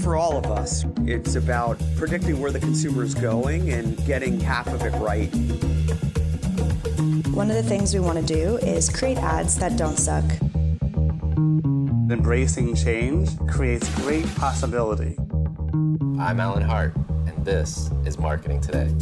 For all of us, it's about predicting where the consumer is going and getting half of it right. One of the things we want to do is create ads that don't suck. Embracing change creates great possibility. I'm Alan Hart, and this is Marketing Today.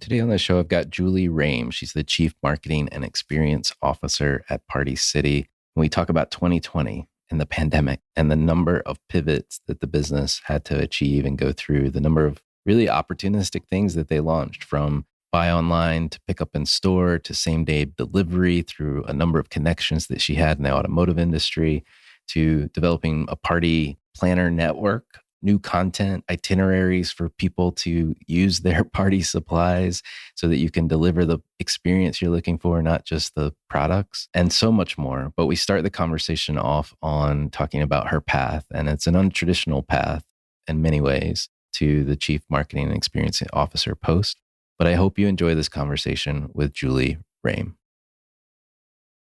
Today on the show, I've got Julie Roehm. She's the Chief Marketing and Experience Officer at Party City. We talk about 2020 and the pandemic and the number of pivots that the business had to achieve and go through, the number of really opportunistic things that they launched, from buy online to pick up in store to same day delivery, through a number of connections that she had in the automotive industry, to developing a party planner network, new content, itineraries for people to use their party supplies so that you can deliver the experience you're looking for, not just the products, and so much more. But we start the conversation off on talking about her path, and it's an untraditional path in many ways to the Chief Marketing and Experience Officer post. But I hope you enjoy this conversation with Julie Roehm.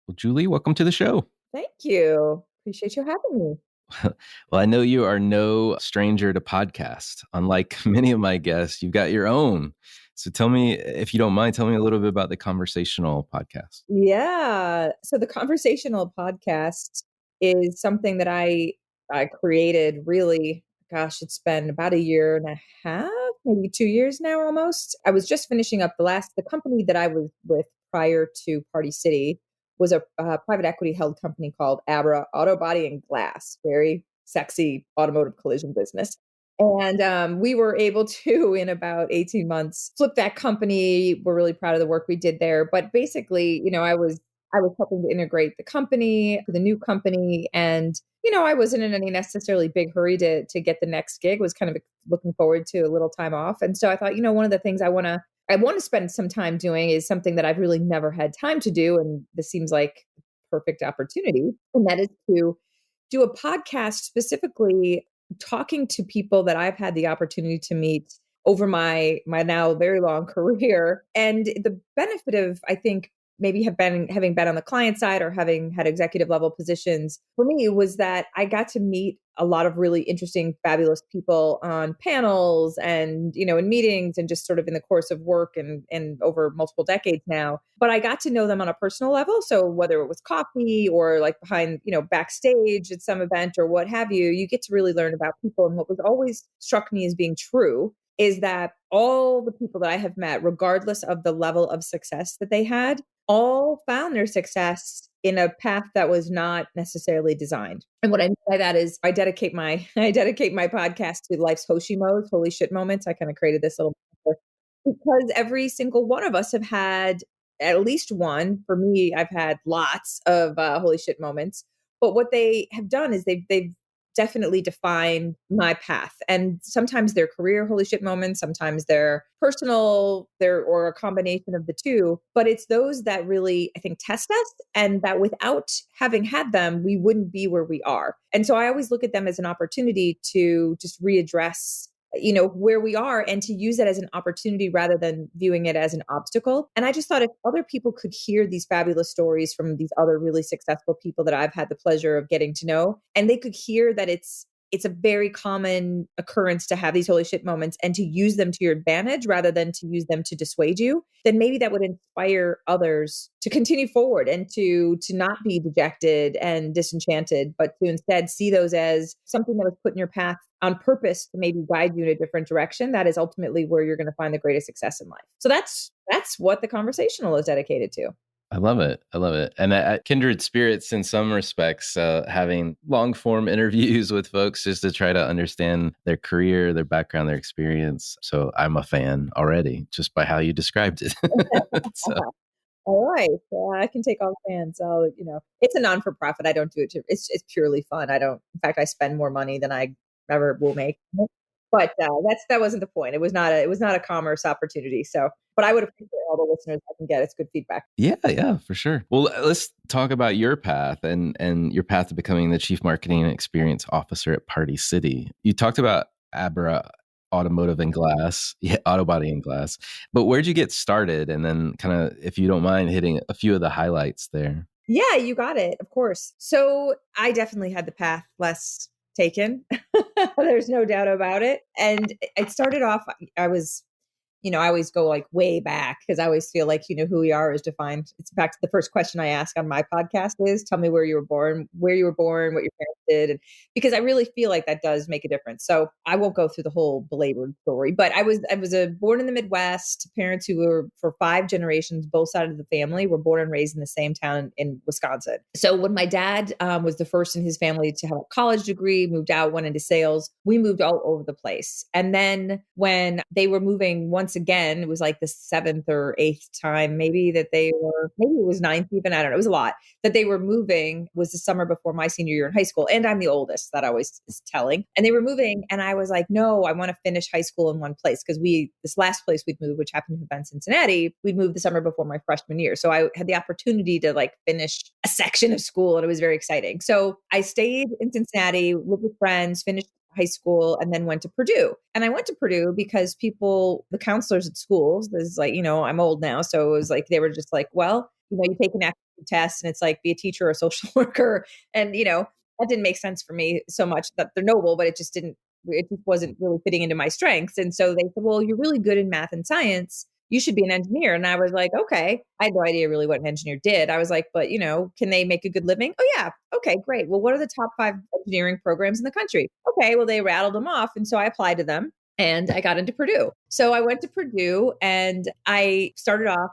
Well, Julie, welcome to the show. Thank you. Appreciate you having me. Well, I know you are no stranger to podcasts. Unlike many of my guests, you've got your own. So tell me, if you don't mind, tell me a little bit about the Conversational Podcast. Yeah. So the Conversational Podcast is something that I created really, it's been about a year and a half, maybe 2 years now almost. I was just finishing up the company that I was with prior to Party City was a private equity held company called Abra Auto Body and Glass, very sexy automotive collision business. And we were able to, in about 18 months, flip that company. We're really proud of the work we did there. But basically, I was helping to integrate the company, the new company. And, I wasn't in any necessarily big hurry to get the next gig. Was kind of looking forward to a little time off. And so I thought, one of the things I want to spend some time doing is something that I've really never had time to do. And this seems like the perfect opportunity. And that is to do a podcast specifically talking to people that I've had the opportunity to meet over my now very long career. And the benefit of, I think, maybe having been on the client side or having had executive level positions for me was that I got to meet a lot of really interesting, fabulous people on panels and, in meetings and just sort of in the course of work and over multiple decades now. But I got to know them on a personal level. So whether it was coffee or like behind, backstage at some event or what have you, you get to really learn about people. And what was always struck me as being true is that all the people that I have met, regardless of the level of success that they had, all found their success in a path that was not necessarily designed. And what I mean by that is I dedicate my podcast to life's Hoshimos, holy shit moments. I kind of created this little because every single one of us have had at least one. For me, I've had lots of holy shit moments. But what they have done is they've definitely defined my path. And sometimes they're career holy shit moments, sometimes they're personal, or a combination of the two. But it's those that really, I think, test us, and that without having had them, we wouldn't be where we are. And so I always look at them as an opportunity to just readdress where we are and to use it as an opportunity rather than viewing it as an obstacle. And I just thought if other people could hear these fabulous stories from these other really successful people that I've had the pleasure of getting to know, and they could hear that it's a very common occurrence to have these holy shit moments and to use them to your advantage rather than to use them to dissuade you, then maybe that would inspire others to continue forward and to not be dejected and disenchanted, but to instead see those as something that was put in your path on purpose to maybe guide you in a different direction. That is ultimately where you're going to find the greatest success in life. So that's what the Conversational is dedicated to. I love it. And kindred spirits in some respects, having long form interviews with folks just to try to understand their career, their background, their experience. So I'm a fan already just by how you described it. So. All right. I can take all the fans. It's a non-for-profit. I don't do it. It's purely fun. In fact, I spend more money than I ever will make. But that wasn't the point. It was not a commerce opportunity. So, but I would appreciate all the listeners I can get. It's good feedback. Yeah, for sure. Well, let's talk about your path and your path to becoming the Chief Marketing and Experience Officer at Party City. You talked about Abra Automotive and Glass, Auto Body and Glass. But where'd you get started? And then kind of, if you don't mind, hitting a few of the highlights there. Yeah, you got it. Of course. So I definitely had the path less taken. There's no doubt about it. And it started off, I was, I always go like way back because I always feel like, who we are is defined. It's back to the first question I ask on my podcast is tell me where you were born, what your parents did. And because I really feel like that does make a difference. So I won't go through the whole belabored story, but I was born in the Midwest, parents who were for 5 generations, both sides of the family were born and raised in the same town in Wisconsin. So when my dad was the first in his family to have a college degree, moved out, went into sales, we moved all over the place. And then when they were moving once again, it was like the 7th or 8th time, maybe it was 9th even, I don't know, it was a lot that they were moving, was the summer before my senior year in high school. And I'm the oldest, that I always is telling. And they were moving and I was like, no, I want to finish high school in one place. Because this last place we'd moved, which happened to have been Cincinnati, we'd moved the summer before my freshman year. So I had the opportunity to like finish a section of school and it was very exciting. So I stayed in Cincinnati, lived with friends, finished high school, and then went to Purdue. And I went to Purdue because the counselors at schools, this is like, I'm old now. So it was like, they were just like, well, you take an aptitude test and it's like, be a teacher or a social worker. And, that didn't make sense for me so much that they're noble, but it just wasn't really fitting into my strengths. And so they said, well, you're really good in math and science. You should be an engineer. And I was like, okay. I had no idea really what an engineer did. I was like, but can they make a good living? Oh yeah. Okay, great. Well, what are the top 5 engineering programs in the country? Okay. Well, they rattled them off. And so I applied to them and I got into Purdue. So I went to Purdue and I started off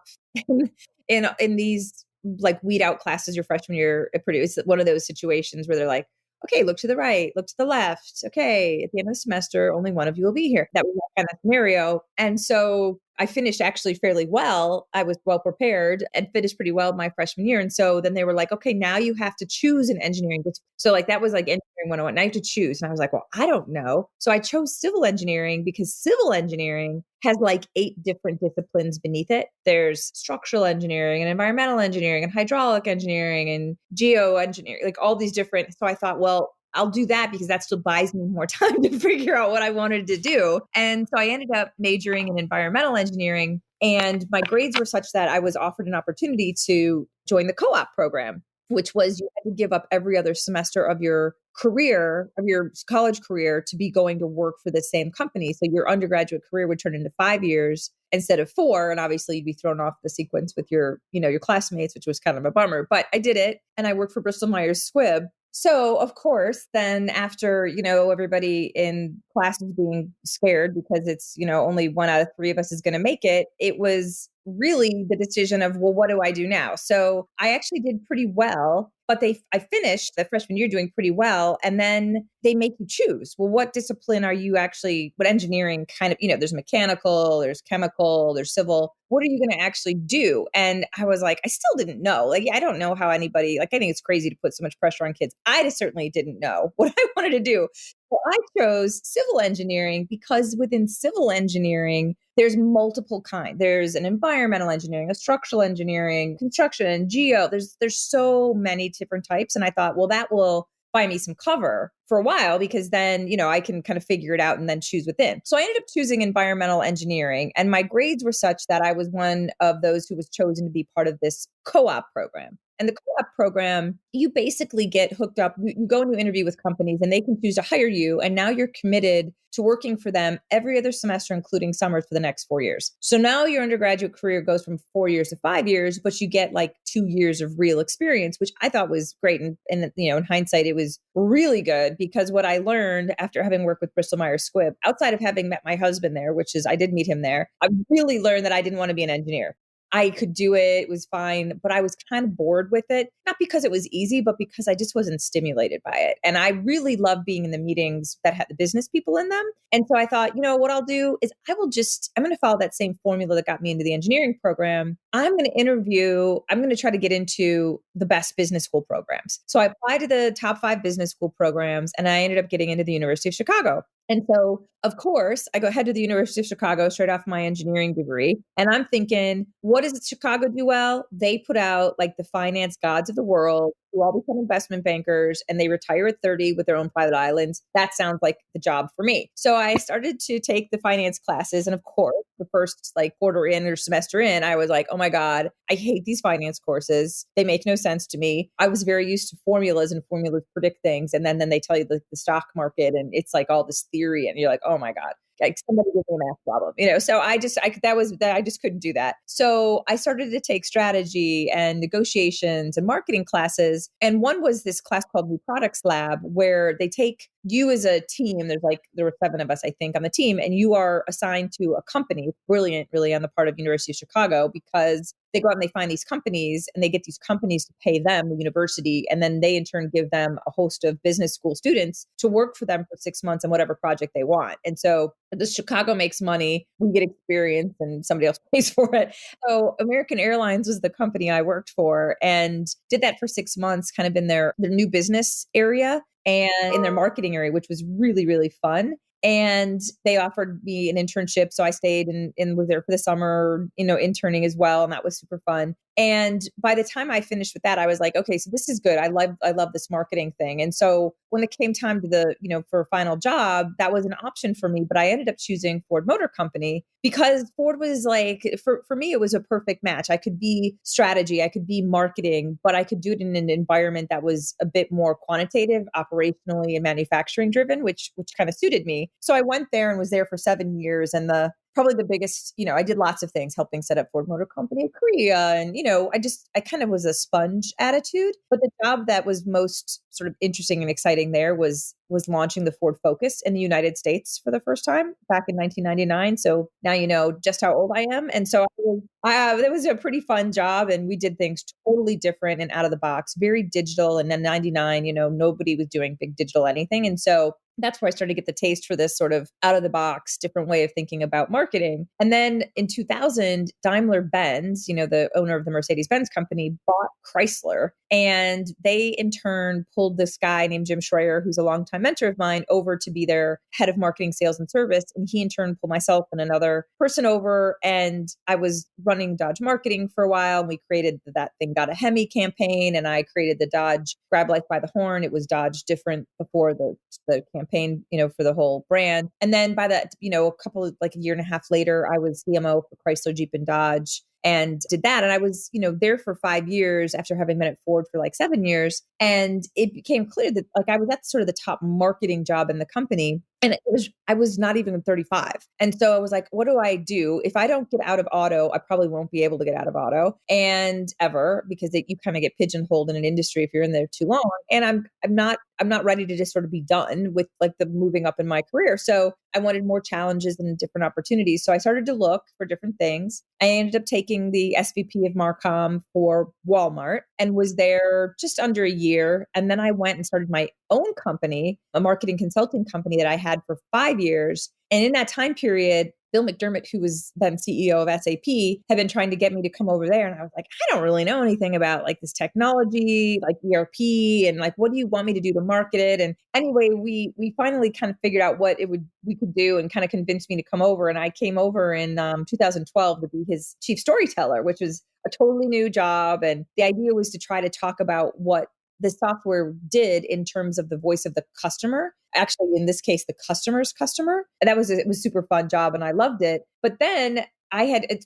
in these like weed out classes your freshman year at Purdue. It's one of those situations where they're like, okay, look to the right, look to the left. Okay, at the end of the semester, only one of you will be here. That was that kind of scenario. And so I finished actually fairly well. I was well prepared and finished pretty well my freshman year. And so then they were like, okay, now you have to choose an engineering. So like that was like engineering 101. Now you have to choose. And I was like, well, I don't know. So I chose civil engineering because civil engineering has like 8 different disciplines beneath it. There's structural engineering and environmental engineering and hydraulic engineering and geoengineering, like all these different. So I thought, well, I'll do that because that still buys me more time to figure out what I wanted to do. And so I ended up majoring in environmental engineering and my grades were such that I was offered an opportunity to join the CoOp program, which was you had to give up every other semester of your career, of your college career to be going to work for the same company. So your undergraduate career would turn into 5 years instead of 4. And obviously you'd be thrown off the sequence with your classmates, which was kind of a bummer, but I did it. And I worked for Bristol Myers Squibb. So of course, then after, everybody in classes being scared because it's, only 1 out of 3 of us is going to make it, it was really the decision of, well, what do I do now? So I actually did pretty well, but I finished the freshman year doing pretty well. And then they make you choose, well, what discipline are you actually, what engineering kind of, there's mechanical, there's chemical, there's civil. What are you going to actually do? And I was like, I still didn't know. Like, I don't know how anybody, I think it's crazy to put so much pressure on kids. I just certainly didn't know what I wanted to do. So I chose civil engineering because within civil engineering, there's multiple kinds. There's an environmental engineering, a structural engineering, construction, and geo. There's so many different types. And I thought, well, that will buy me some cover for a while because then, I can kind of figure it out and then choose within. So I ended up choosing environmental engineering and my grades were such that I was one of those who was chosen to be part of this CoOp program. And the CoOp program, you basically get hooked up. You go and you interview with companies and they can choose to hire you. And now you're committed to working for them every other semester, including summers for the next 4 years. So now your undergraduate career goes from 4 years to 5 years, but you get like 2 years of real experience, which I thought was great. And in hindsight, it was really good because what I learned after having worked with Bristol Myers Squibb, outside of having met my husband there, which is I did meet him there, I really learned that I didn't want to be an engineer. I could do it was fine, but I was kind of bored with it, not because it was easy, but because I just wasn't stimulated by it. And I really love being in the meetings that had the business people in them. And so I thought, what I'll do is I'm going to follow that same formula that got me into the engineering program. I'm going to try to get into the best business school programs. So I applied to the top 5 business school programs and I ended up getting into the University of Chicago. And so, of course, I go ahead to the University of Chicago straight off my engineering degree. And I'm thinking, what does Chicago do well? They put out like the finance gods of the world who all become investment bankers and they retire at 30 with their own private islands. That sounds like the job for me. So I started to take the finance classes. And of course, the first like quarter in or semester in, I was like, oh my my God, I hate these finance courses. They make no sense to me. I was very used to formulas, and formulas predict things. And then they tell you the stock market, and it's like all this theory, and you're like, oh my God. Like somebody give me a math problem, so I just couldn't do that. So I started to take strategy and negotiations and marketing classes. And one was this class called New Products Lab, where they take you as a team. There were 7 of us, I think, on the team, and you are assigned to a company. Brilliant, really, on the part of University of Chicago, because they go out and they find these companies, and they get these companies to pay them, the university, and then they in turn give them a host of business school students to work for them for 6 months on whatever project they want. And so the Chicago makes money, we get experience, and somebody else pays for it. So American Airlines was the company I worked for, and did that for 6 months, kind of in their new business area and in their marketing area, which was really, really fun. And they offered me an internship. So I stayed and was there for the summer, interning as well. And that was super fun. And by the time I finished with that, I was like, okay, so this is good. I love this marketing thing. And so when it came time to for a final job, that was an option for me, but I ended up choosing Ford Motor Company because Ford was like, for me, it was a perfect match. I could be strategy, I could be marketing, but I could do it in an environment that was a bit more quantitative, operationally and manufacturing driven, which kind of suited me. So I went there and was there for 7 years. And probably the biggest, I did lots of things, helping set up Ford Motor Company in Korea. And, I kind of was a sponge attitude, but the job that was most sort of interesting and exciting there was launching the Ford Focus in the United States for the first time back in 1999. So now you know just how old I am. And so it was a pretty fun job, and we did things totally different and out of the box, very digital. And then 99, nobody was doing big digital anything. And so that's where I started to get the taste for this sort of out of the box, different way of thinking about marketing. And then in 2000, Daimler-Benz, the owner of the Mercedes-Benz company, bought Chrysler. And they in turn pulled this guy named Jim Schreier, who's a longtime mentor of mine, over to be their head of marketing, sales, and service. And he in turn pulled myself and another person over. And I was running Dodge marketing for a while. And we created that Thing Got a Hemi campaign. And I created the Dodge Grab Life by the Horn. It was Dodge different before the campaign, for the whole brand. And then by that, a year and a half later, I was CMO for Chrysler, Jeep, and Dodge, and did that. And I was, there for 5 years after having been at Ford for 7 years. And it became clear that I was at sort of the top marketing job in the company. And I was not even 35. And so I was like, what do I do? If I don't get out of auto, I probably won't be able to get out of auto and ever, because you kind of get pigeonholed in an industry if you're in there too long. And I'm not ready to just sort of be done with the moving up in my career. So I wanted more challenges and different opportunities. So I started to look for different things. I ended up taking the SVP of Marcom for Walmart and was there just under a year. And then I went and started my own company, a marketing consulting company that I had for 5 years. And in that time period, Bill McDermott, who was then CEO of SAP, had been trying to get me to come over there. And I was like, I don't really know anything about this technology, ERP, and what do you want me to do to market it? And anyway, we finally kind of figured out what we could do, and kind of convinced me to come over. And I came over in 2012 to be his chief storyteller, which was a totally new job. And the idea was to try to talk about what the software did in terms of the voice of the customer. Actually, in this case, the customer's customer. And it was a super fun job, and I loved it. But then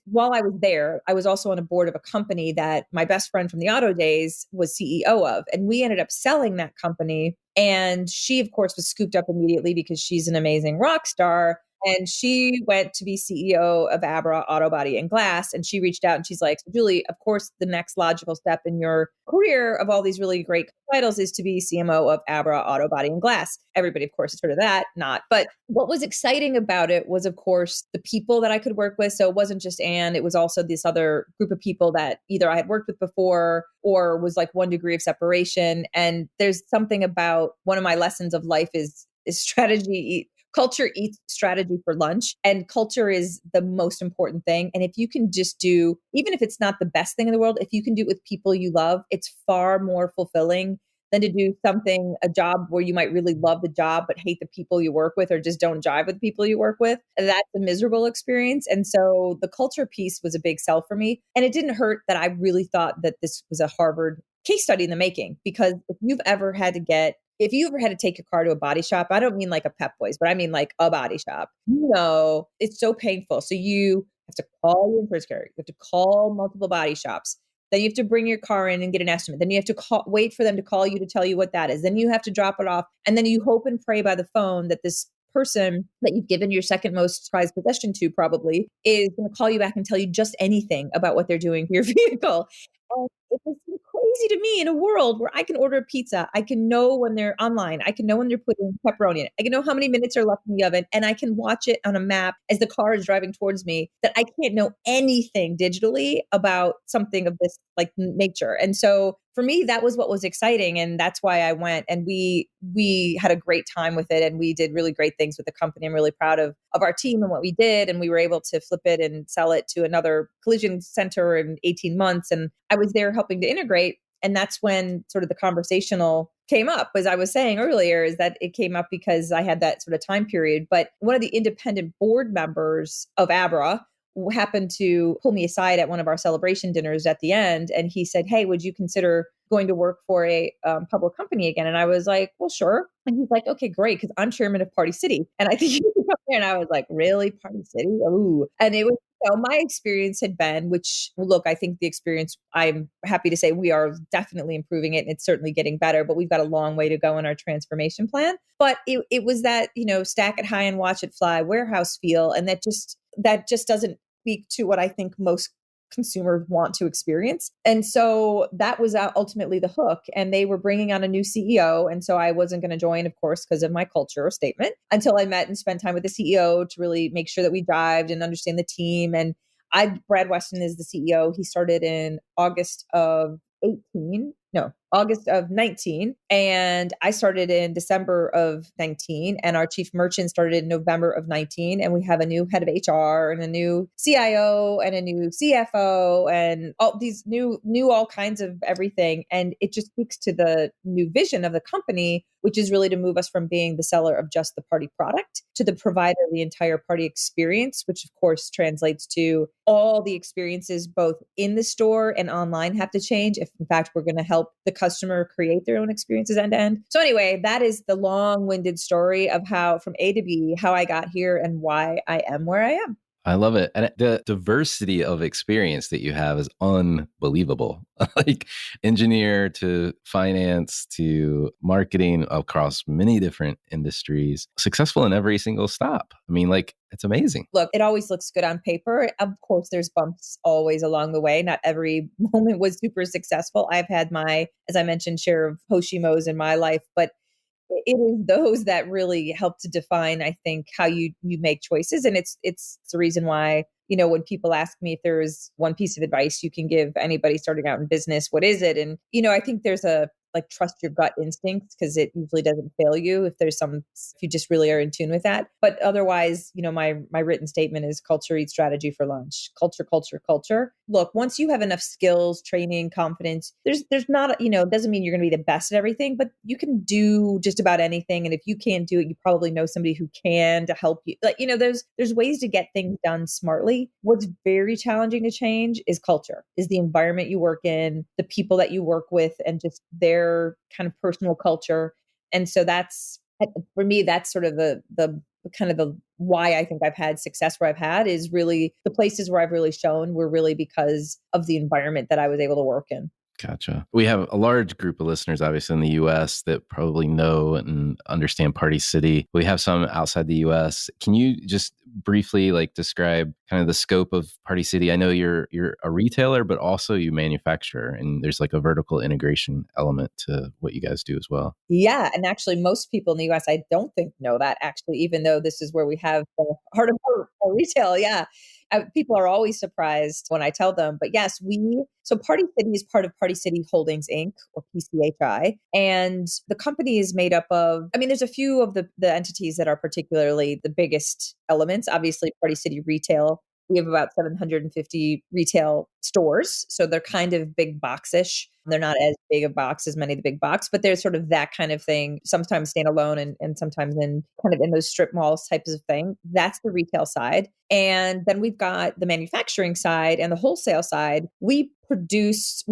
while I was there, I was also on a board of a company that my best friend from the auto days was CEO of. And we ended up selling that company. And she, of course, was scooped up immediately because she's an amazing rock star. And she went to be CEO of Abra Auto Body and Glass. And she reached out and she's like, Julie, of course, the next logical step in your career of all these really great titles is to be CMO of Abra Auto Body and Glass. Everybody, of course, has heard of that, not. But what was exciting about it was, of course, the people that I could work with. So it wasn't just Anne, it was also this other group of people that either I had worked with before or was 1 degree of separation. And there's something about one of my lessons of life is strategy. Culture eats strategy for lunch, and culture is the most important thing. And if you can just do, even if it's not the best thing in the world, if you can do it with people you love, it's far more fulfilling than to do a job where you might really love the job, but hate the people you work with, or just don't jive with the people you work with. And that's a miserable experience. And so the culture piece was a big sell for me. And it didn't hurt that I really thought that this was a Harvard case study in the making, because if you've ever had to take your car to a body shop, I don't mean a Pep Boys, but I mean a body shop, it's so painful. So you have to call your insurance carrier. You have to call multiple body shops. Then you have to bring your car in and get an estimate. Then you have to wait for them to call you to tell you what that is. Then you have to drop it off. And then you hope and pray by the phone that this person that you've given your second most prized possession to probably is going to call you back and tell you just anything about what they're doing for your vehicle. And it was so crazy to me in a world where I can order a pizza. I can know when they're online. I can know when they're putting pepperoni in it. I can know how many minutes are left in the oven. And I can watch it on a map as the car is driving towards me, that I can't know anything digitally about something of this like nature. And so for me, that was what was exciting. And that's why I went, and we had a great time with it. And we did really great things with the company. I'm really proud of our team and what we did. And we were able to flip it and sell it to another collision center in 18 months. And I was there helping to integrate. And that's when sort of the conversational came up, as I was saying earlier, is that it came up because I had that sort of time period. But one of the independent board members of Abra happened to pull me aside at one of our celebration dinners at the end. And he said, "Hey, would you consider going to work for a public company again?" And I was like, "Well, sure." And he's like, "Okay, great. Because I'm chairman of Party City. And I think you can come there." And I was like, "Really? Party City? Ooh." And it was, my experience had been, which look, I think the experience, I'm happy to say we are definitely improving it and it's certainly getting better, but we've got a long way to go in our transformation plan. But it was that, stack it high and watch it fly warehouse feel. And that just doesn't speak to what I think most consumers want to experience. And so that was ultimately the hook. And they were bringing on a new CEO. And so I wasn't going to join, of course, because of my culture statement, until I met and spent time with the CEO to really make sure that we dived and understand the team. And Brad Weston is the CEO. He started in August of 19. And I started in December of 19. And our chief merchant started in November of 19. And we have a new head of HR and a new CIO and a new CFO and all these new all kinds of everything. And it just speaks to the new vision of the company, which is really to move us from being the seller of just the party product to the provider of the entire party experience, which of course translates to all the experiences both in the store and online have to change if in fact we're going to help the customer create their own experiences end to end. So anyway, that is the long-winded story of how from A to B, how I got here and why I am where I am. I love it. And the diversity of experience that you have is unbelievable. Like engineer to finance to marketing across many different industries, successful in every single stop. I mean, like, it's amazing. Look, it always looks good on paper. Of course, there's bumps always along the way. Not every moment was super successful. I've had my, as I mentioned, share of Hoshimos in my life, but it is those that really help to define, I think, how you make choices. And it's the reason why, when people ask me if there is one piece of advice you can give anybody starting out in business, what is it? And, I think there's trust your gut instincts because it usually doesn't fail you if you just really are in tune with that. But otherwise, my written statement is culture eats strategy for lunch. Culture, culture, culture. Look, once you have enough skills, training, confidence, there's not, it doesn't mean you're going to be the best at everything, but you can do just about anything. And if you can't do it, you probably know somebody who can to help you. There's ways to get things done smartly. What's very challenging to change is culture, is the environment you work in, the people that you work with, and just their kind of personal culture. And so for me, that's sort of the kind of the why I think I've had success where I've had is really the places where I've really shown were really because of the environment that I was able to work in. Gotcha. We have a large group of listeners, obviously, in the U.S. that probably know and understand Party City. We have some outside the U.S. Can you just briefly describe kind of the scope of Party City? I know you're a retailer, but also you manufacture, and there's a vertical integration element to what you guys do as well. Yeah. And actually, most people in the U.S., I don't think know that, actually, even though this is where we have the heart of our retail. Yeah. People are always surprised when I tell them, but yes, so Party City is part of Party City Holdings, Inc., or PCHI. And the company is made up of, there's a few of the entities that are particularly the biggest elements. Obviously, Party City Retail, we have about 750 retail stores. So they're kind of big boxish. They're not as big a box as many of the big box, but there's sort of that kind of thing, sometimes standalone and sometimes in kind of in those strip malls types of thing. That's the retail side. And then we've got the manufacturing side and the wholesale side. We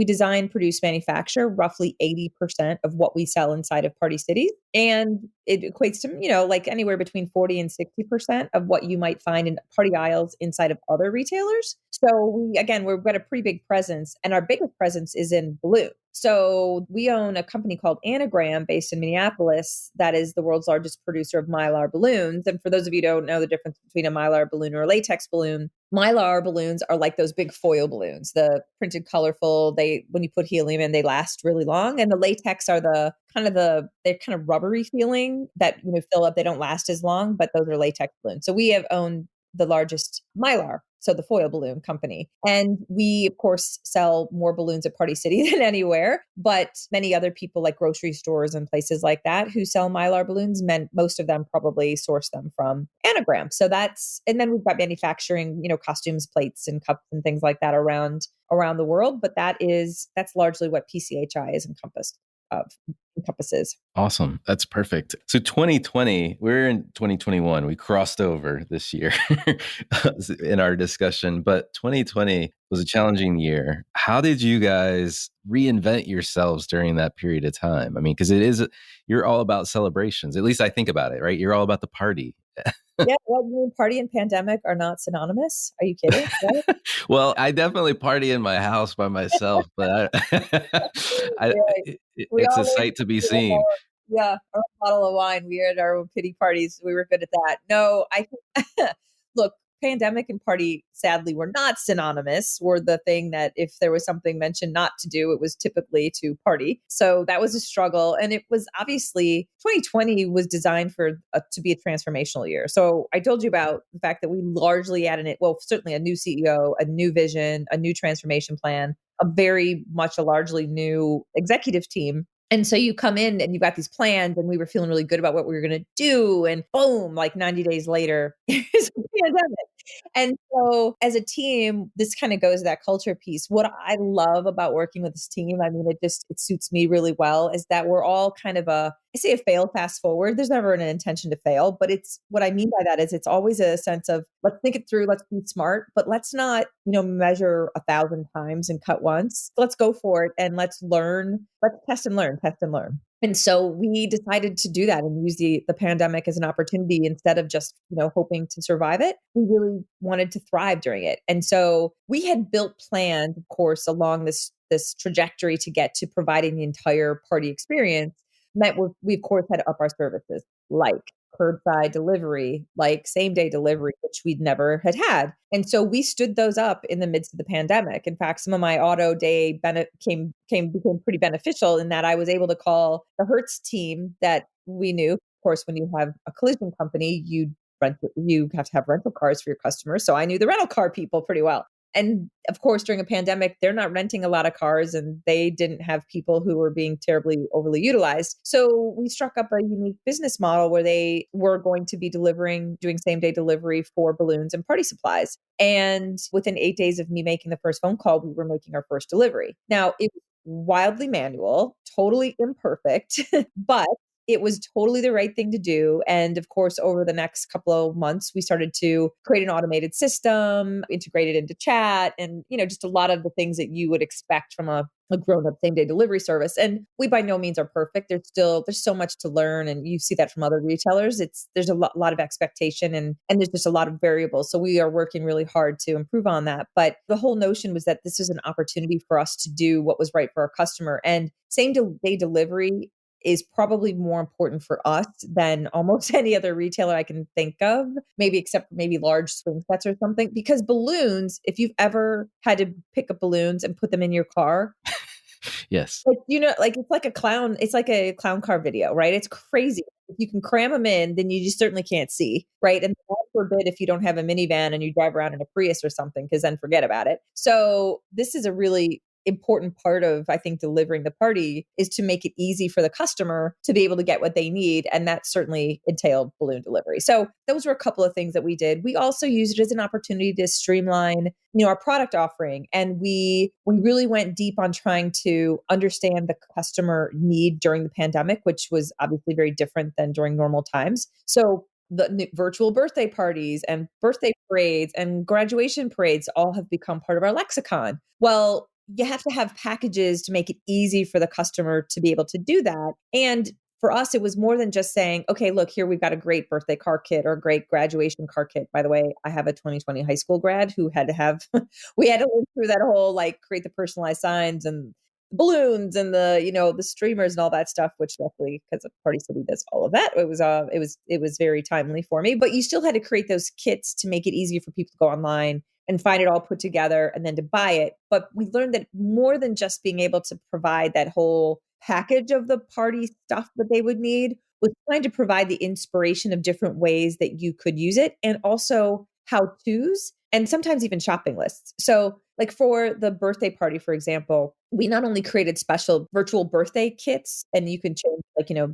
design, produce, manufacture roughly 80% of what we sell inside of Party City. And it equates to, like anywhere between 40 and 60% of what you might find in party aisles inside of other retailers. So we've got a pretty big presence, and our biggest presence is in balloon. So we own a company called Anagram based in Minneapolis that is the world's largest producer of Mylar balloons. And for those of you who don't know the difference between a Mylar balloon or a latex balloon, Mylar balloons are like those big foil balloons, the printed colorful. When you put helium in, they last really long. And the latex are they're kind of rubbery feeling that, fill up. They don't last as long, but those are latex balloons. So we have owned the largest Mylar, so the foil balloon company. And we, of course, sell more balloons at Party City than anywhere, but many other people like grocery stores and places like that who sell Mylar balloons, most of them probably source them from Anagram. And then we've got manufacturing, costumes, plates and cups and things like that around the world. But that's largely what PCHI is encompasses. Awesome. That's perfect. So 2020, we're in 2021. We crossed over this year in our discussion, but 2020 was a challenging year. How did you guys reinvent yourselves during that period of time? I mean, because you're all about celebrations. At least I think about it, right? You're all about the party. Yeah, well, party and pandemic are not synonymous. Are you kidding? Right? Well, I definitely party in my house by myself, but it's a sight to be seen. Yeah, or a bottle of wine. We had our own pity parties. We were good at that. No, I think, look, pandemic and party, sadly, were not synonymous. Were the thing that if there was something mentioned not to do, it was typically to party. So that was a struggle. And it was obviously 2020 was designed to be a transformational year. So I told you about the fact that we largely added certainly a new CEO, a new vision, a new transformation plan, a largely new executive team. And so you come in and you've got these plans, and we were feeling really good about what we were going to do. And boom, like 90 days later, is a pandemic. And so as a team, this kind of goes to that culture piece. What I love about working with this team, I mean, it suits me really well, is that we're all kind of I say a fail fast forward. There's never an intention to fail, but what I mean by that is it's always a sense of let's think it through, let's be smart, but let's not, measure 1,000 times and cut once. Let's go for it and let's learn. Let's test and learn. And so we decided to do that and use the pandemic as an opportunity instead of just, hoping to survive it. We really wanted to thrive during it. And so we had built plans, of course, along this trajectory to get to providing the entire party experience. Meant we of course had to up our services like curbside delivery, like same day delivery, which we'd never had. And so we stood those up in the midst of the pandemic. In fact, some of my auto day became pretty beneficial in that I was able to call the Hertz team that we knew. Of course, when you have a collision company, you have to have rental cars for your customers. So I knew the rental car people pretty well. And of course, during a pandemic, they're not renting a lot of cars and they didn't have people who were being terribly overly utilized. So we struck up a unique business model where they were going to be doing same day delivery for balloons and party supplies. And within 8 days of me making the first phone call, we were making our first delivery. Now, it was wildly manual, totally imperfect, but it was totally the right thing to do. And of course, over the next couple of months, we started to create an automated system, integrate it into chat, and just a lot of the things that you would expect from a grown-up same-day delivery service. And we by no means are perfect. There's so much to learn, and you see that from other retailers. There's a lot of expectation, and there's just a lot of variables. So we are working really hard to improve on that. But the whole notion was that this was an opportunity for us to do what was right for our customer. And same-day delivery is probably more important for us than almost any other retailer I can think of, except maybe large swing sets or something. Because balloons, if you've ever had to pick up balloons and put them in your car, yes, it's like a clown car video, right? It's crazy. If you can cram them in, then you just certainly can't see, right? And God forbid if you don't have a minivan and you drive around in a Prius or something, because then forget about it. So this is a really important part of, I think, delivering the party is to make it easy for the customer to be able to get what they need. And that certainly entailed balloon delivery. So those were a couple of things that we did. We also used it as an opportunity to streamline, our product offering. And we really went deep on trying to understand the customer need during the pandemic, which was obviously very different than during normal times. So the virtual birthday parties and birthday parades and graduation parades all have become part of our lexicon. Well, you have to have packages to make it easy for the customer to be able to do that. And for us, it was more than just saying, okay, look, here we've got a great birthday car kit or a great graduation car kit. By the way, I have a 2020 high school grad who had to have, we had to live through that whole create the personalized signs and balloons and the streamers and all that stuff, which luckily, because of Party City does all of that, it was very timely for me. But you still had to create those kits to make it easy for people to go online and find it all put together and then to buy it. But we learned that more than just being able to provide that whole package of the party stuff that they would need was trying to provide the inspiration of different ways that you could use it and also how-tos and sometimes even shopping lists. So for the birthday party, for example, we not only created special virtual birthday kits and you can change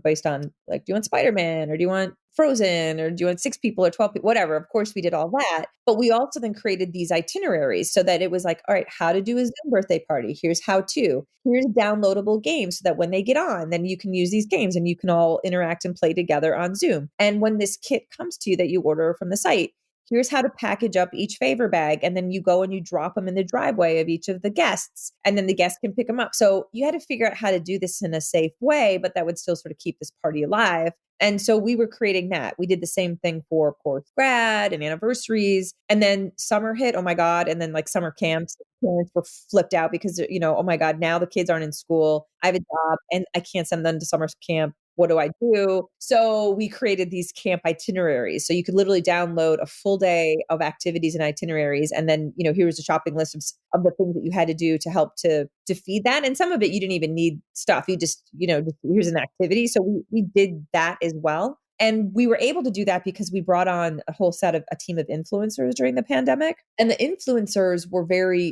based on do you want Spider-Man or do you want Frozen or do you want 6 people or 12 people, whatever. Of course we did all that, but we also then created these itineraries so that it was all right, how to do a Zoom birthday party. Here's how to, here's downloadable games so that when they get on, then you can use these games and you can all interact and play together on Zoom. And when this kit comes to you that you order from the site, here's how to package up each favor bag. And then you go and you drop them in the driveway of each of the guests. And then the guests can pick them up. So you had to figure out how to do this in a safe way, but that would still sort of keep this party alive. And so we were creating that. We did the same thing for, of course, grad and anniversaries. And then summer hit, oh my God. And then summer camps, parents were flipped out because, oh my God, now the kids aren't in school. I have a job and I can't send them to summer camp. What do I do? So we created these camp itineraries. So you could literally download a full day of activities and itineraries. And then, here's a shopping list of the things that you had to do to help to feed that. And some of it, you didn't even need stuff. You just, here's an activity. So we did that as well. And we were able to do that because we brought on a team of influencers during the pandemic. And the influencers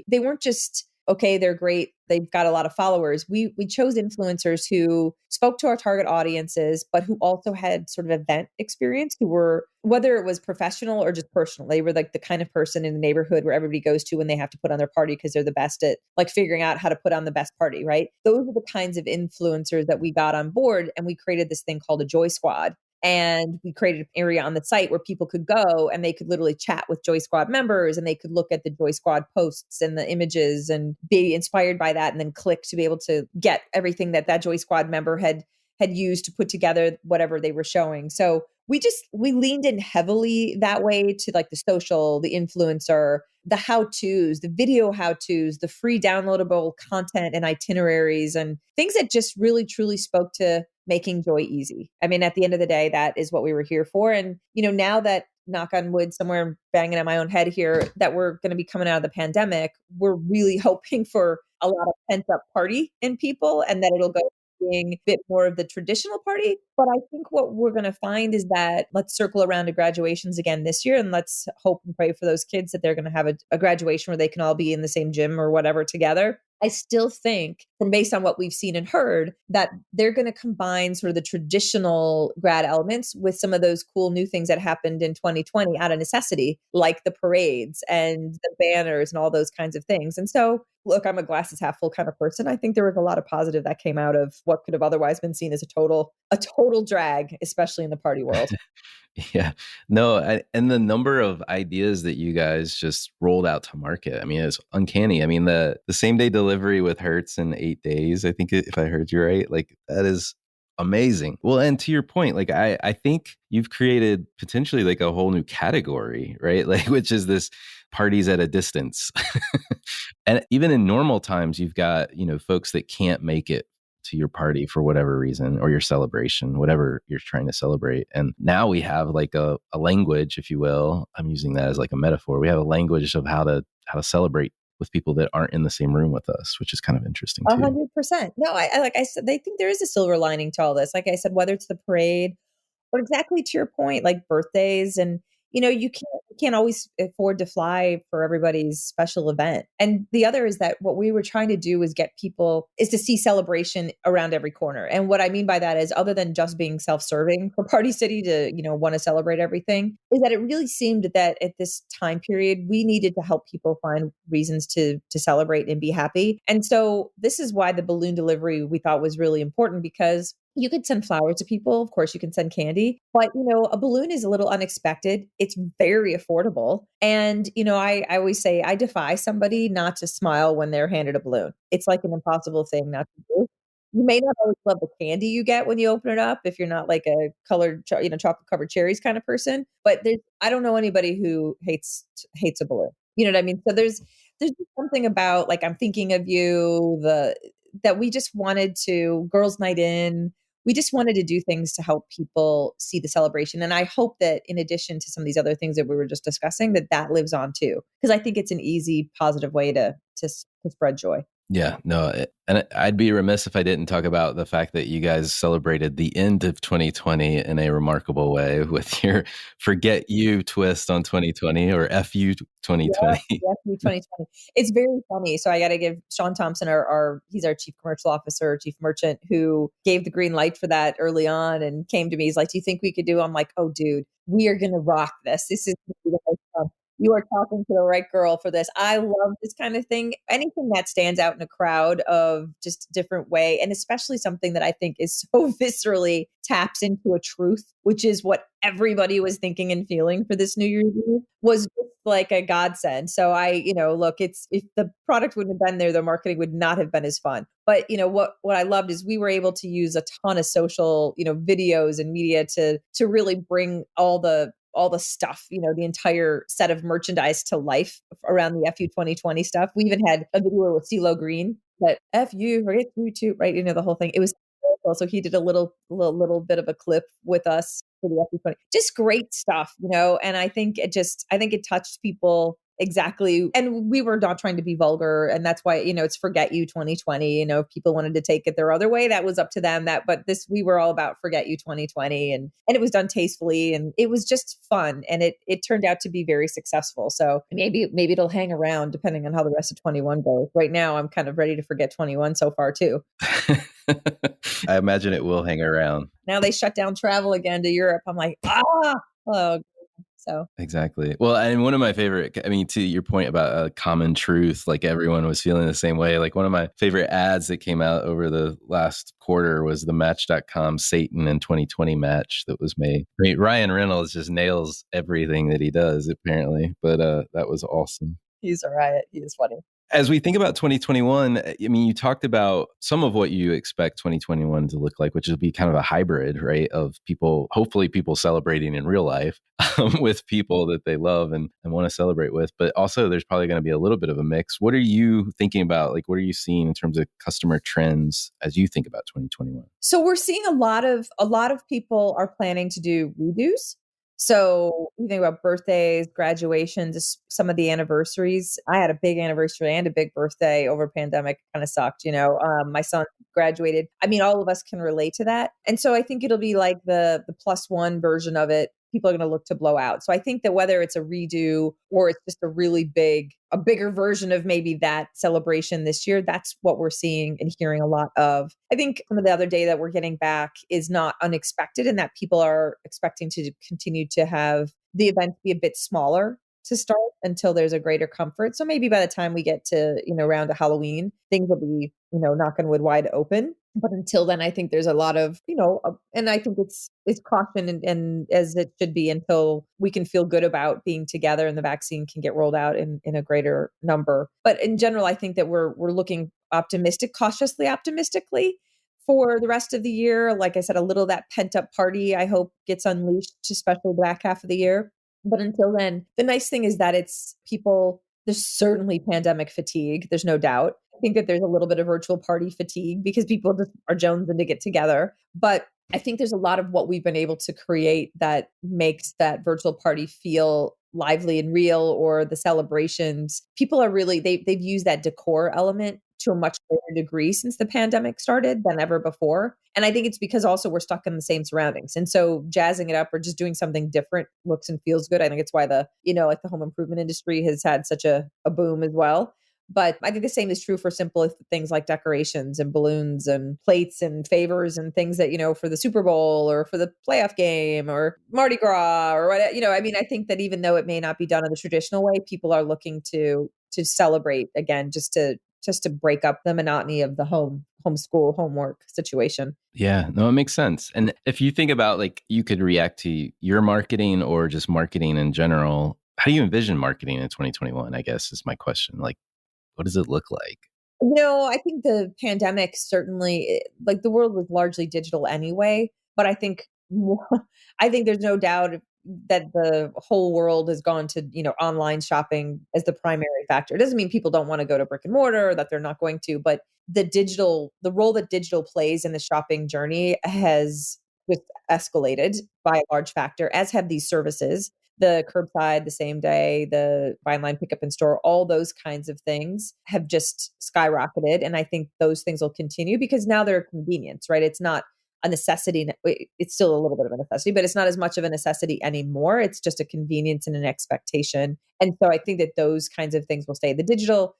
they weren't just, okay, they're great, they've got a lot of followers. We chose influencers who spoke to our target audiences, but who also had sort of event experience, who were, whether it was professional or just personal, they were the kind of person in the neighborhood where everybody goes to when they have to put on their party because they're the best at figuring out how to put on the best party, right? Those are the kinds of influencers that we got on board. And we created this thing called a Joy Squad. And we created an area on the site where people could go and they could literally chat with Joy Squad members and they could look at the Joy Squad posts and the images and be inspired by that and then click to be able to get everything that Joy Squad member had used to put together whatever they were showing. So we leaned in heavily that way to the social, the influencer, the how-tos, the video how-tos, the free downloadable content and itineraries and things that just really truly spoke to making joy easy. I mean, at the end of the day, that is what we were here for. And, now that, knock on wood, somewhere banging on my own head here, that we're going to be coming out of the pandemic, we're really hoping for a lot of pent up party in people and that it'll go being a bit more of the traditional party. But I think what we're going to find is that let's circle around to graduations again this year and let's hope and pray for those kids that they're going to have a graduation where they can all be in the same gym or whatever together. I still think, from based on what we've seen and heard, that they're going to combine sort of the traditional grad elements with some of those cool new things that happened in 2020 out of necessity, like the parades and the banners and all those kinds of things. And so, look, I'm a glasses half full kind of person. I think there was a lot of positive that came out of what could have otherwise been seen as a total drag, especially in the party world. Yeah, no, and the number of ideas that you guys just rolled out to market, I mean, it's uncanny. I mean, the same day delivery with Hertz in 8 days, I think, if I heard you right, that is amazing. Well, and to your point, I think you've created potentially a whole new category, right? Which is this parties at a distance. And even in normal times, you've got, folks that can't make it to your party for whatever reason, or your celebration, whatever you're trying to celebrate. And now we have a language, if you will. I'm using that as a metaphor. We have a language of how to celebrate with people that aren't in the same room with us, which is kind of interesting too. 100%. No, I like I said, they think there is a silver lining to all this. Like I said, whether it's the parade or exactly to your point, like birthdays and you can't always afford to fly for everybody's special event. And the other is that what we were trying to do is to see celebration around every corner. And what I mean by that is, other than just being self-serving for Party City to, want to celebrate everything, is that it really seemed that at this time period, we needed to help people find reasons to celebrate and be happy. And so this is why the balloon delivery we thought was really important, because you could send flowers to people. Of course, you can send candy, but a balloon is a little unexpected. It's very affordable. And, I always say I defy somebody not to smile when they're handed a balloon. It's like an impossible thing not to do. You may not always love the candy you get when you open it up if you're not like a colored, chocolate covered cherries kind of person. But I don't know anybody who hates a balloon. You know what I mean? So there's just something about, like, I'm thinking of you, that we just wanted to, girls' night in, we just wanted to do things to help people see the celebration. And I hope that, in addition to some of these other things that we were just discussing, that lives on too, because I think it's an easy, positive way to spread joy. Yeah, no, and I'd be remiss if I didn't talk about the fact that you guys celebrated the end of 2020 in a remarkable way with your "Forget You" twist on 2020, or "FU 2020." Yeah, FU 2020. It's very funny. So I got to give Sean Thompson, he's our chief commercial officer, chief merchant, who gave the green light for that early on and came to me. He's like, "Do you think we could do?" I'm like, "Oh, dude, we are going to rock this. This is going to be the most fun. You are talking to the right girl for this." I love this kind of thing. Anything that stands out in a crowd of just a different way. And especially something that I think is so viscerally taps into a truth, which is what everybody was thinking and feeling for this New Year's Eve, was just like a godsend. So look, if the product wouldn't have been there, the marketing would not have been as fun. But what I loved is we were able to use a ton of social, videos and media to really bring all the stuff, the entire set of merchandise to life around the FU 2020 stuff. We even had a video with CeeLo Green, that FU, forget you too, right? The whole thing. It was cool. So he did a little bit of a clip with us for the FU 20. Just great stuff, and I think it touched people exactly. And we were not trying to be vulgar. And that's why, it's Forget You 2020. If people wanted to take it their other way, that was up to them. We were all about Forget You 2020, and it was done tastefully, and it was just fun. And it turned out to be very successful. So maybe it'll hang around depending on how the rest of 21 goes. Right now, I'm kind of ready to forget 21 so far too. I imagine it will hang around. Now they shut down travel again to Europe. I'm like, oh. So exactly. Well, and one of my favorite, to your point about a common truth, like everyone was feeling the same way. Like one of my favorite ads that came out over the last quarter was the Match.com Satan in 2020 match that was made. Ryan Reynolds just nails everything that he does, apparently. But that was awesome. He's a riot. He is funny. As we think about 2021, you talked about some of what you expect 2021 to look like, which will be kind of a hybrid, right? Of hopefully people celebrating in real life with people that they love and want to celebrate with. But also there's probably going to be a little bit of a mix. What are you thinking about? Like, what are you seeing in terms of customer trends as you think about 2021? So we're seeing a lot of people are planning to do redos. So you think about birthdays, graduations, some of the anniversaries. I had a big anniversary and a big birthday over pandemic. Kind of sucked, my son graduated. All of us can relate to that. And so I think it'll be like the +1 version of it. People are going to look to blow out. So I think that whether it's a redo or it's just a bigger version of maybe that celebration this year, that's what we're seeing and hearing a lot of. I think some of the other data that we're getting back is not unexpected, in that people are expecting to continue to have the event be a bit smaller to start until there's a greater comfort. So maybe by the time we get to, around to Halloween, things will be, knock on wood, wide open. But until then, I think there's a lot of, and I think it's caution and as it should be, until we can feel good about being together and the vaccine can get rolled out in a greater number. But in general, I think that we're looking cautiously optimistically for the rest of the year. Like I said, a little of that pent up party, I hope, gets unleashed, especially the back half of the year. But until then, the nice thing is that there's certainly pandemic fatigue. There's no doubt. I think that there's a little bit of virtual party fatigue because people just are jonesing to get together. But I think there's a lot of what we've been able to create that makes that virtual party feel lively and real, or the celebrations. People are really, they've used that decor element to a much greater degree since the pandemic started than ever before. And I think it's because also we're stuck in the same surroundings. And so jazzing it up or just doing something different looks and feels good. I think it's why like the home improvement industry has had such a boom as well. But I think the same is true for simple things like decorations and balloons and plates and favors and things that, for the Super Bowl or for the playoff game or Mardi Gras or what, I mean, I think that even though it may not be done in the traditional way, people are looking to celebrate again, just to break up the monotony of the homeschool, homework situation. Yeah, no, it makes sense. And if you think about like you could react to your marketing or just marketing in general, how do you envision marketing in 2021? I guess is my question. Like, what does it look like? I think the pandemic certainly, like the world was largely digital anyway, but I think there's no doubt that the whole world has gone to, online shopping as the primary factor. It doesn't mean people don't want to go to brick and mortar or that they're not going to, but the role that digital plays in the shopping journey has just escalated by a large factor, as have these services. The curbside, the same day, the buy online, pick up in store, all those kinds of things have just skyrocketed. And I think those things will continue because now they're a convenience, right? It's not a necessity. It's still a little bit of a necessity, but it's not as much of a necessity anymore. It's just a convenience and an expectation. And so I think that those kinds of things will stay. The digital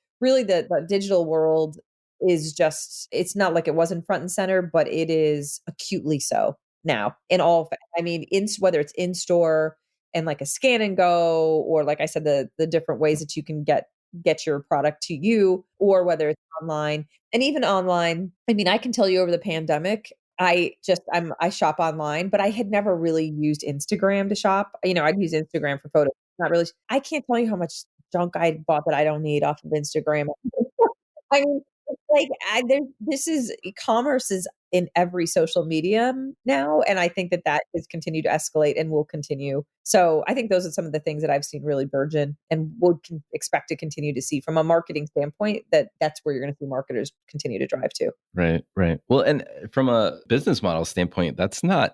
world is just, it's not like it wasn't front and center, but it is acutely so now whether it's in store, and like a scan and go, or like I said, the different ways that you can get your product to you, or whether it's online. And even online, I mean, I can tell you over the pandemic, I shop online, but I had never really used Instagram to shop. I'd use Instagram for photos. Not really. I can't tell you how much junk I bought that I don't need off of Instagram. I mean, it's like e-commerce is in every social medium now. And I think that has continued to escalate and will continue. So I think those are some of the things that I've seen really burgeon and expect to continue to see from a marketing standpoint, that's where you're going to see marketers continue to drive to. Right, right. Well, and from a business model standpoint,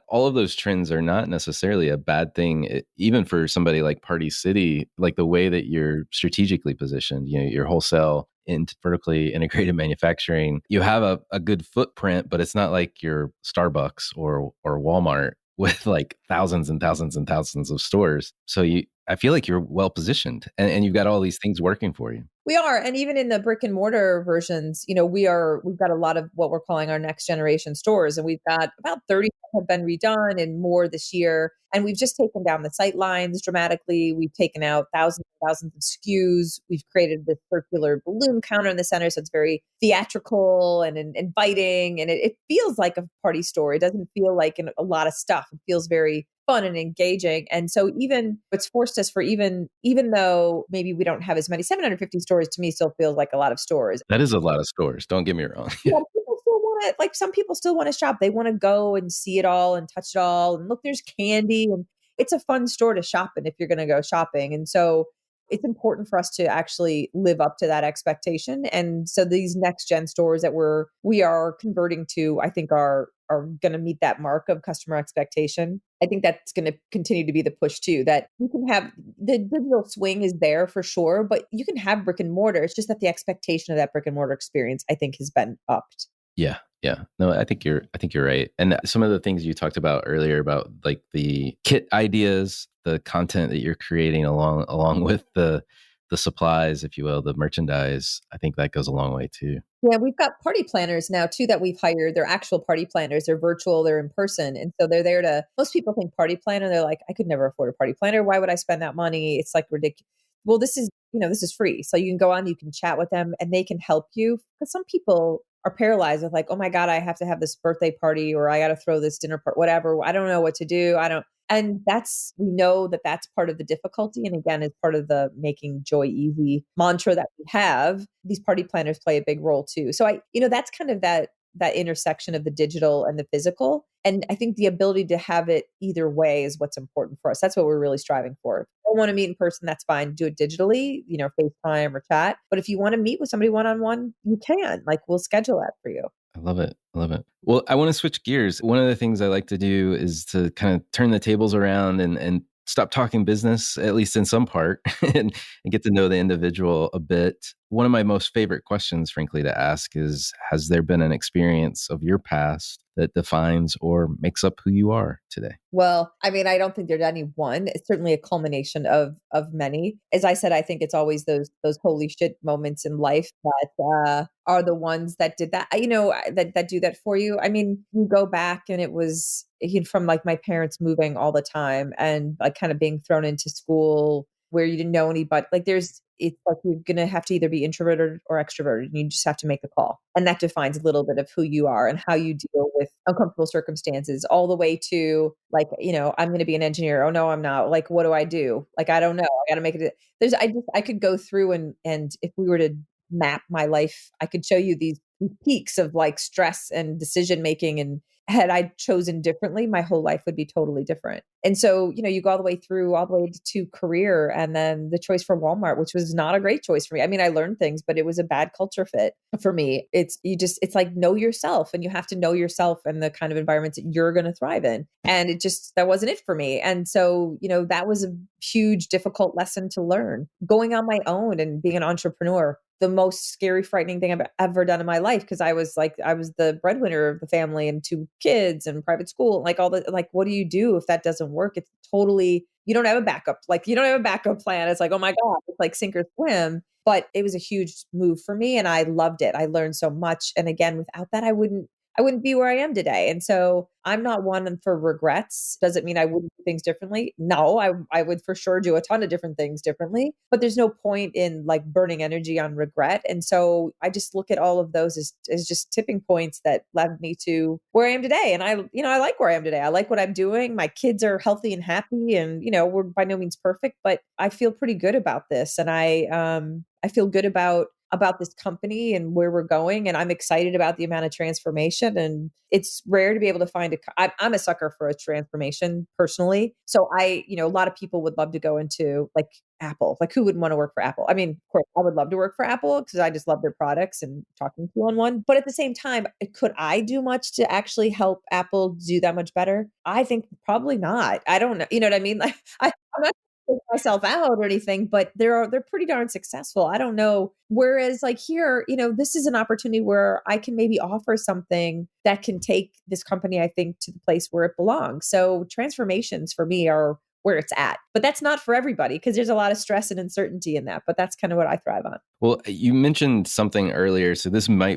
all of those trends are not necessarily a bad thing, even for somebody like Party City, like the way that you're strategically positioned, your wholesale into vertically integrated manufacturing, you have a good footprint, but it's not like your Starbucks or Walmart with like thousands and thousands and thousands of stores. So I feel like you're well positioned and you've got all these things working for you. We are. And even in the brick and mortar versions, we've got a lot of what we're calling our next generation stores. And we've got about 30 that have been redone and more this year. And we've just taken down the sight lines dramatically. We've taken out thousands and thousands of SKUs. We've created this circular balloon counter in the center. So it's very theatrical and inviting. And it feels like a party store. It doesn't feel like a lot of stuff. It feels very fun and engaging. And so even it's forced us even though maybe we don't have as many, 750 stores to me still feels like a lot of stores. That is a lot of stores. Don't get me wrong. Yeah, some people still want to shop. They want to go and see it all and touch it all. And look, there's candy and it's a fun store to shop in if you're going to go shopping. And so it's important for us to actually live up to that expectation. And so these next gen stores that we are converting to, I think are going to meet that mark of customer expectation. I think that's going to continue to be the push too, that you can have the digital swing is there for sure, but you can have brick and mortar. It's just that the expectation of that brick and mortar experience, I think, has been upped. Yeah. Yeah. No, I think you're right. And some of the things you talked about earlier about like the kit ideas, the content that you're creating along with the supplies, if you will, the merchandise, I think that goes a long way too. Yeah, we've got party planners now too that we've hired. They're actual party planners. They're virtual, they're in person. And so they're there most people think party planner. They're like, I could never afford a party planner. Why would I spend that money? It's like ridiculous. Well, this is free. So you can go on, you can chat with them and they can help you. Because some people are paralyzed with like, oh my God, I have to have this birthday party or I got to throw this dinner party, whatever. I don't know what to do. And we know that that's part of the difficulty. And again, it's part of the making joy easy mantra that we have. These party planners play a big role too. So that's kind of that intersection of the digital and the physical. And I think the ability to have it either way is what's important for us. That's what we're really striving for. If you don't want to meet in person, that's fine. Do it digitally, FaceTime or chat. But if you want to meet with somebody one-on-one, you can. We'll schedule that for you. I love it. Well, I want to switch gears. One of the things I like to do is to kind of turn the tables around and stop talking business, at least in some part, and get to know the individual a bit. One of my most favorite questions, frankly, to ask is, has there been an experience of your past that defines or makes up who you are today? Well, I mean, I don't think there's any one. It's certainly a culmination of many. As I said, I think it's always those holy shit moments in life that are the ones that did that. That do that for you. I mean, you go back and it was from like my parents moving all the time and like kind of being thrown into school where you didn't know anybody. Like it's like you're gonna have to either be introverted or extroverted, and you just have to make the call. And that defines a little bit of who you are and how you deal with uncomfortable circumstances, all the way to like, I'm gonna be an engineer. Oh no, I'm not. Like, what do I do? Like, I don't know. I gotta make it. I could go through and if we were to map my life, I could show you these peaks of like stress and decision making, and had I chosen differently, my whole life would be totally different. And so, you go all the way to career, and then the choice for Walmart, which was not a great choice for me. I mean, I learned things, but it was a bad culture fit for me. It's like know yourself, and you have to know yourself and the kind of environments that you're going to thrive in. And that wasn't it for me. And so, that was a huge, difficult lesson to learn. Going on my own and being an entrepreneur, the most scary, frightening thing I've ever done in my life. Cause I was the breadwinner of the family and 2 kids and private school, like what do you do if that doesn't work? It's totally, you don't have a backup. Like you don't have a backup plan. It's like, oh my God, it's like sink or swim. But it was a huge move for me and I loved it. I learned so much. And again, without that, I wouldn't be where I am today. And so I'm not one for regrets. Doesn't mean I wouldn't do things differently. No, I would for sure do a ton of different things differently, but there's no point in like burning energy on regret. And so I just look at all of those as just tipping points that led me to where I am today. And I like where I am today. I like what I'm doing. My kids are healthy and happy, and, we're by no means perfect, but I feel pretty good about this. And I feel good about this company and where we're going. And I'm excited about the amount of transformation. And it's rare to be able to find I'm a sucker for a transformation personally. So a lot of people would love to go into like Apple. Like who wouldn't want to work for Apple? I mean, of course, I would love to work for Apple because I just love their products and talking to one. But at the same time, could I do much to actually help Apple do that much better? I think probably not. I don't know. You know what I mean? Like I'm not myself out or anything, but they're pretty darn successful. I don't know. Whereas like here, this is an opportunity where I can maybe offer something that can take this company, I think, to the place where it belongs. So transformations for me are where it's at, but that's not for everybody because there's a lot of stress and uncertainty in that, but that's kind of what I thrive on. Well, you mentioned something earlier, so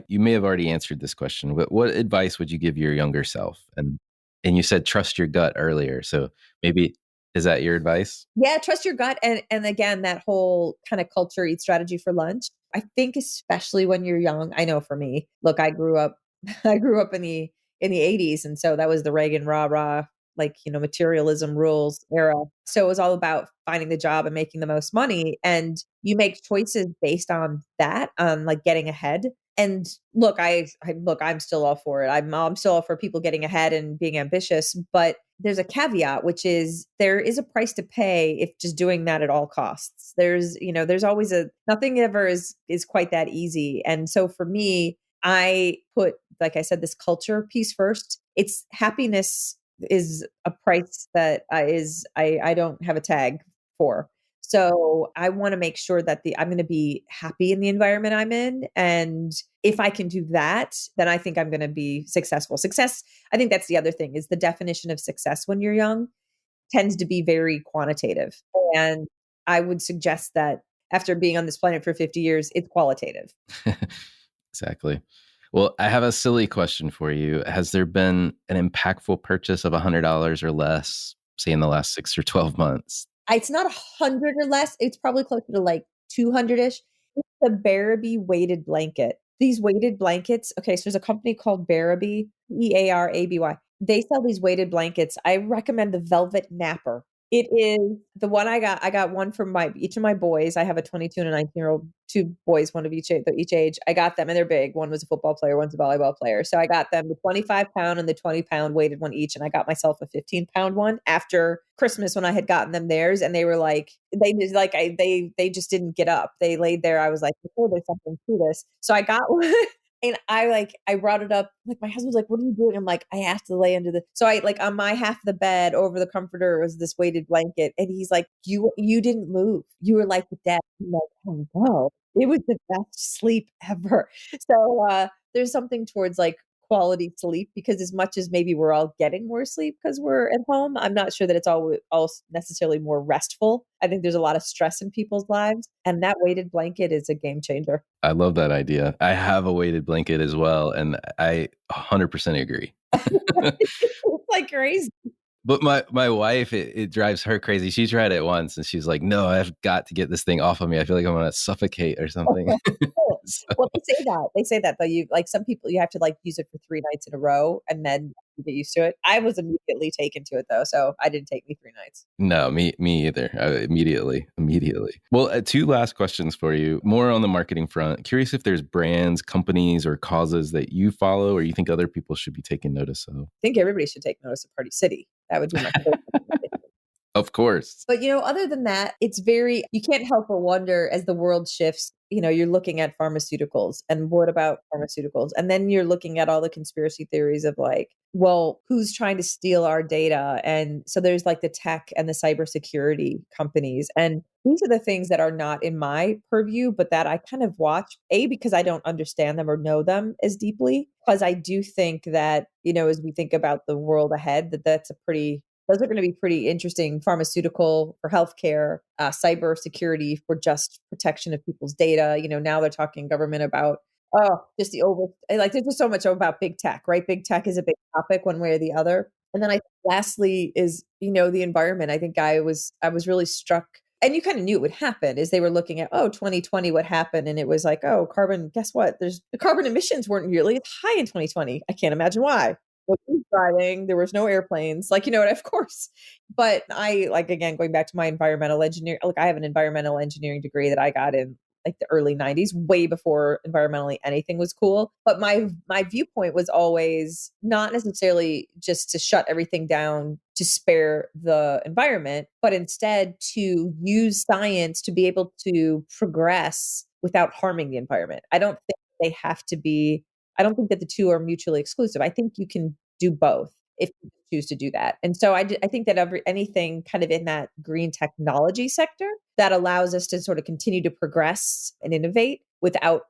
you may have already answered this question, but what advice would you give your younger self? And you said trust your gut earlier. So maybe, is that your advice? Yeah, trust your gut. And again, that whole kind of culture, eat strategy for lunch. I think especially when you're young, I know for me, look, I grew up in the 80s. And so that was the Reagan rah-rah, like, materialism rules era. So it was all about finding the job and making the most money. And you make choices based on that, like getting ahead. And look, I'm still all for it. I'm still all for people getting ahead and being ambitious, but there's a caveat, which is there is a price to pay if just doing that at all costs. There's always nothing ever is quite that easy. And so for me, I put, like I said, this culture piece first. It's happiness is a price that I don't have a tag for. So I want to make sure that I'm going to be happy in the environment I'm in. And if I can do that, then I think I'm going to be successful. Success, I think that's the other thing, is the definition of success when you're young tends to be very quantitative. And I would suggest that after being on this planet for 50 years, it's qualitative. Exactly. Well, I have a silly question for you. Has there been an impactful purchase of $100 or less, say in the last 6 or 12 months? It's not 100 or less. It's probably closer to like 200-ish. It's the Barabee weighted blanket. These weighted blankets. Okay, so there's a company called Barabee, Earaby. They sell these weighted blankets. I recommend the Velvet Napper. It is the one I got. I got one for each of my boys. I have a 22 and a 19-year-old, 2 boys, one of each age. I got them and they're big. One was a football player, one's a volleyball player. So I got them the 25-pound and the 20-pound weighted one each. And I got myself a 15-pound one after Christmas when I had gotten them theirs. And they were like, they just didn't get up. They laid there. I was like, okay, there's something to this. So I got one. And I brought it up, like my husband's like, what are you doing? I'm like, I have to lay under so I like on my half of the bed over the comforter was this weighted blanket. And he's like, you didn't move. You were like dead. I'm like, oh no, it was the best sleep ever. So, there's something towards like quality sleep because as much as maybe we're all getting more sleep because we're at home, I'm not sure that it's all necessarily more restful. I think there's a lot of stress in people's lives, and that weighted blanket is a game changer. I love that idea. I have a weighted blanket as well, and I 100% agree. It's like crazy. But my wife, it drives her crazy. She tried it once and she's like, no, I've got to get this thing off of me. I feel like I'm going to suffocate or something. So, Well, they say that though. You like some people, you have to like use it for 3 nights in a row and then you get used to it. I was immediately taken to it though. So I didn't take me 3 nights. no, me either. Immediately. Well, 2 last questions for you. More on the marketing front. Curious if there's brands, companies, or causes that you follow or you think other people should be taking notice of. I think everybody should take notice of Party City. That would be my favorite. Of course. But, other than that, you can't help but wonder as the world shifts, you're looking at pharmaceuticals and what about pharmaceuticals? And then you're looking at all the conspiracy theories of like, well, who's trying to steal our data? And so there's like the tech and the cybersecurity companies. And these are the things that are not in my purview, but that I kind of watch, because I don't understand them or know them as deeply. Because I do think that, as we think about the world ahead, those are going to be pretty interesting. Pharmaceutical for healthcare, cyber security for just protection of people's data. Now they're talking government about, just there's just so much about big tech, right? Big tech is a big topic one way or the other. And then lastly is, the environment. I think I was really struck, and you kind of knew it would happen as they were looking at, 2020, what happened? And it was like, carbon, guess what? The carbon emissions weren't really high in 2020. I can't imagine why. Driving, there was no airplanes, of course. But I again, going back to my environmental engineer, I have an environmental engineering degree that I got in like the early 90s, way before environmentally anything was cool. But my viewpoint was always not necessarily just to shut everything down to spare the environment, but instead to use science to be able to progress without harming the environment. I don't think that the two are mutually exclusive. I think you can do both if you choose to do that. And so I think that anything kind of in that green technology sector that allows us to sort of continue to progress and innovate without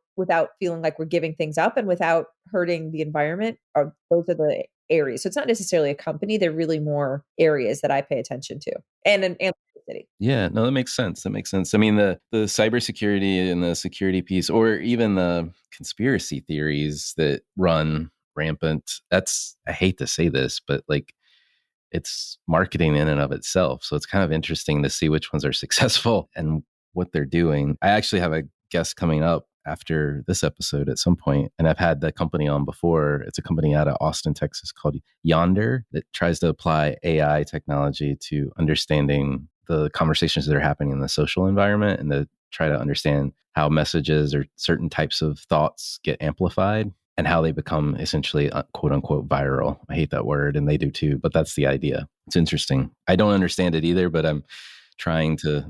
feeling like we're giving things up and without hurting the environment, those are the areas. So it's not necessarily a company. They're really more areas that I pay attention to. And city. Yeah, no, that makes sense. I mean, the cybersecurity and the security piece, or even the conspiracy theories that run rampant. I hate to say this, but like it's marketing in and of itself. So it's kind of interesting to see which ones are successful and what they're doing. I actually have a guest coming up after this episode at some point, and I've had the company on before. It's a company out of Austin, Texas called Yonder that tries to apply AI technology to understanding the conversations that are happening in the social environment and to try to understand how messages or certain types of thoughts get amplified and how they become essentially quote unquote viral. I hate that word, and they do too, but that's the idea. It's interesting. I don't understand it either, but I'm trying to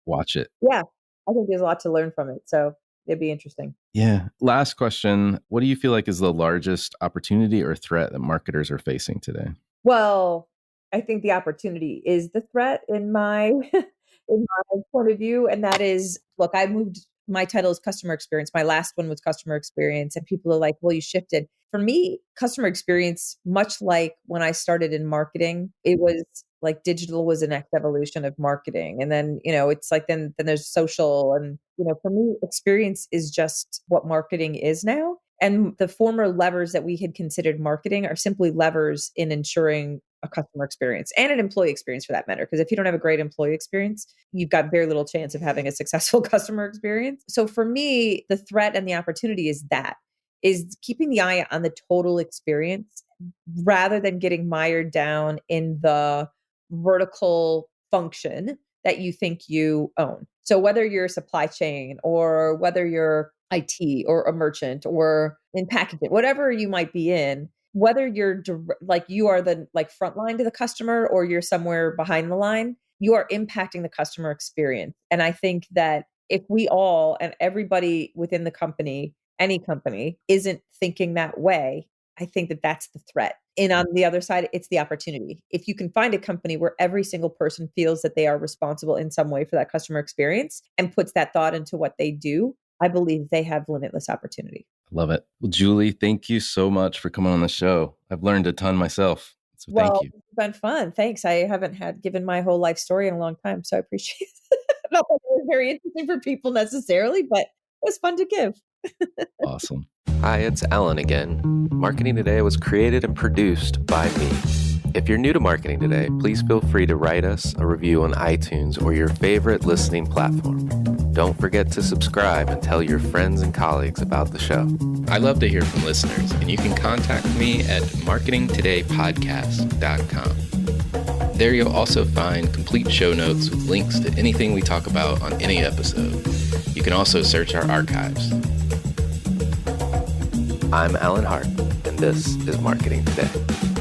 watch it. Yeah, I think there's a lot to learn from it. So it'd be interesting. Yeah. Last question. What do you feel like is the largest opportunity or threat that marketers are facing today? Well, I think the opportunity is the threat in my point of view. And that is, look, my title is customer experience. My last one was customer experience. And people are like, well, you shifted. For me, customer experience, much like when I started in marketing, it was like digital was the next evolution of marketing. And then, it's like, then there's social. And, for me, experience is just what marketing is now. And the former levers that we had considered marketing are simply levers in ensuring a customer experience and an employee experience for that matter. Because if you don't have a great employee experience, you've got very little chance of having a successful customer experience. So for me, the threat and the opportunity is keeping the eye on the total experience rather than getting mired down in the vertical function that you think you own. So whether you're supply chain or whether you're IT or a merchant or in packaging, whatever you might be in, whether you're you are the front line to the customer or you're somewhere behind the line, you are impacting the customer experience. And I think that if we all and everybody within the company any company isn't thinking that way, I think that that's the threat. And on the other side, it's the opportunity. If you can find a company where every single person feels that they are responsible in some way for that customer experience and puts that thought into what they do, I believe they have limitless opportunity. Love it. Well, Julie, thank you so much for coming on the show. I've learned a ton myself. So thank you. It's been fun. Thanks. I haven't given my whole life story in a long time, so I appreciate it. Not that it was very interesting for people necessarily, but it was fun to give. Awesome. Hi, it's Alan again. Marketing Today was created and produced by me. If you're new to Marketing Today, please feel free to write us a review on iTunes or your favorite listening platform. Don't forget to subscribe and tell your friends and colleagues about the show. I love to hear from listeners, and you can contact me at marketingtodaypodcast.com. There you'll also find complete show notes with links to anything we talk about on any episode. You can also search our archives. I'm Alan Hart, and this is Marketing Today.